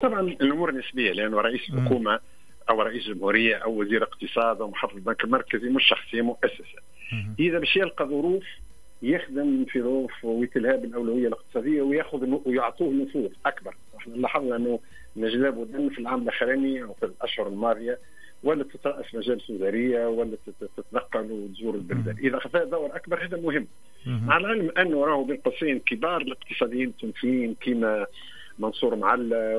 طبعا الامور نسبيه، لانه رئيس حكومه او رئيس جمهوريه او وزير اقتصاد او محافظ البنك المركزي مش شخصيه مؤسسه. اذا باش يلقى ظروف يخدم في ظروف وتلهاب الاولويه الاقتصاديه وياخذ ويعطوه نفوذ اكبر. احنا لاحظنا انه نجلاء بودن في العام الاخراني او في الاشهر الماضيه ولا تترأس مجالس وزاريه ولا تتنقل وتزور البلدان. اذا خذ دور اكبر هذا مهم. مع العلم انه راهو بين قوسين كبار الاقتصاديين التونسيين كما منصور معلى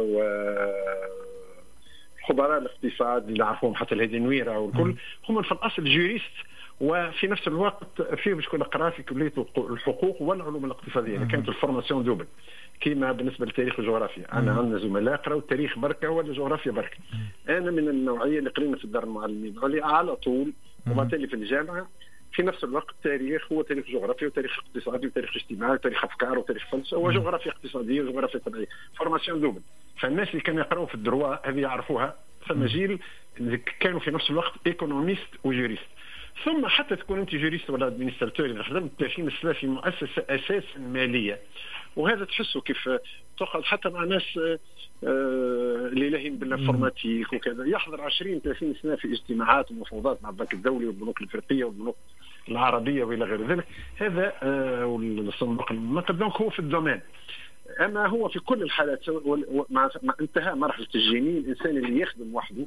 وخبراء الاقتصاد اللي نعرفوهم حتى الهادي نويره والكل هم في الاصل جوريست، وفي نفس الوقت فيه باش يكون قرا في كليه الحقوق والعلوم الاقتصاديه اللي كانت الفورماسيون دوبل كيما بالنسبه للتاريخ والجغرافيا. انا عندنا زملاء قراوا التاريخ بركه ولا الجغرافيا بركه. انا من النوعيه اللي قرينا في دار المعلمين على طول وبالتالي في الجامعه في نفس الوقت تاريخ هو تاريخ جغرافيا وتاريخ اقتصادي وتاريخ اجتماعي وتاريخ افكار وتاريخ فلسفه وجغرافيا اقتصاديه وجغرافيا طبيعيه، فورماسيون دوبل. فالناس اللي كانوا يقراوا في الدروا هذه يعرفوها، ثم جيل اللي كانوا في نفس الوقت ايكونوميست وجوريست. ثم حتى تكون انت جوريست ولا ادمنستراتور خدمت 30 سنه في مؤسسه اساسا ماليه، وهذا تحسه كيف تقعد حتى مع ناس اللي لاهين بالانفورماتيك وكذا، يحضر 20 30 سنه في اجتماعات ومفاوضات مع البنك الدولي والبنوك الافريقيه والبنوك العربيه والى غير ذلك. هذا والصندوق النقد دونك هو في الدومين. اما هو في كل الحالات مع انتهاء مرحله الجيني الانسان اللي يخدم وحده،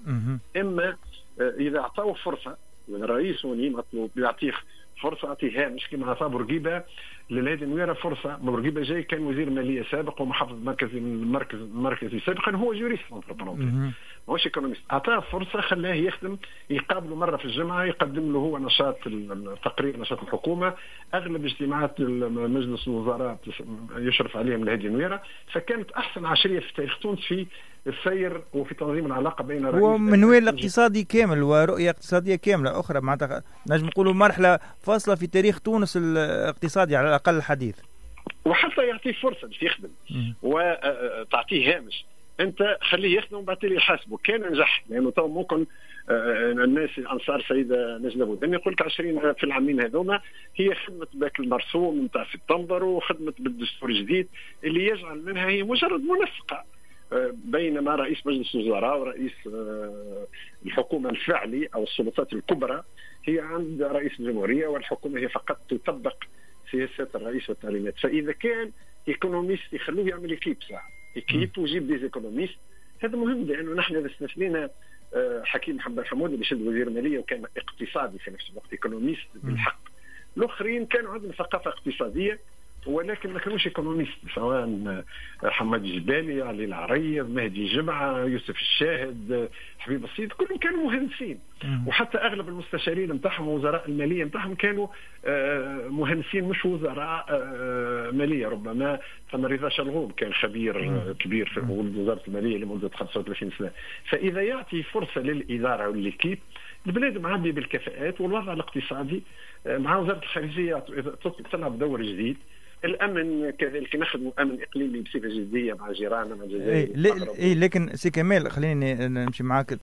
اما اذا اعطاه فرصه والرئيس وني مطلوب يعطيه فرصه، اعطيه هامش كما عطى بورقيبه للهادي نويره فرصه. بورقيبه جاي كان وزير ماليه سابق ومحافظ المركزي سابقا، هو جوريست ماهوش ايكونوميست. اعطاه فرصه خلاه يخدم، يقابله مره في الجمعه، يقدم له هو نشاط تقرير نشاط الحكومه، اغلب اجتماعات مجلس الوزراء يشرف عليهم الهادي نويره. فكانت احسن عشريه في تاريخ تونس في السير وفي تنظيم العلاقه بين الرئيس ومنوال اقتصادي كامل ورؤيه اقتصاديه كامله اخرى، معناتها نجم نقولوا مرحله فاصله في تاريخ تونس الاقتصادي على الاقل الحديث. وحتى يعطيه فرصه باش يخدم وتعطيه هامش، انت خليه يخدم وبعد لي يحاسبه. كان نجح لانه تو ممكن الناس انصار سيده نجلاء بودن يقول لك 20 في العامين هذوما هي خدمه باك المرسوم نتاع سبتمبر وخدمه بالدستور الجديد اللي يجعل منها هي مجرد منسقه، بينما رئيس مجلس الوزراء ورئيس الحكومه الفعلي او السلطات الكبرى هي عند رئيس الجمهوريه، والحكومه هي فقط تطبق سياسات الرئيس والتعليمات. فاذا كان ايكونوميست يخلوه يعمل ايكيب ساعه ايكيب ويجيب دي ايكونوميست، هذا مهم لانه نحن اذا استثنينا حكيم محمد حمود اللي شد وزير ماليه وكان اقتصادي في نفس الوقت ايكونوميست بالحق، الاخرين كانوا عندهم ثقافه اقتصاديه ولكن ما كانوش ايكونوميست، سواء حماد الجبالي، علي العريض، مهدي جمعه، يوسف الشاهد، حبيب السيد، كلهم كانوا مهندسين. وحتى اغلب المستشارين نتاعهم ووزراء الماليه نتاعهم كانوا مهندسين مش وزراء ماليه. ربما ثم رضا شلغوم كان خبير كبير في وزاره الماليه لمده 35 سنه. فاذا يعطي فرصه للاداره والليكيب، البلاد معبيه بالكفاءات، والوضع الاقتصادي مع وزاره الخارجيه تلعب دور جديد. الامن كذلك نخدموا امن اقليمي بصفه جديه مع جيراننا مع الجزائر. لكن سي كمال خليني نمشي معاك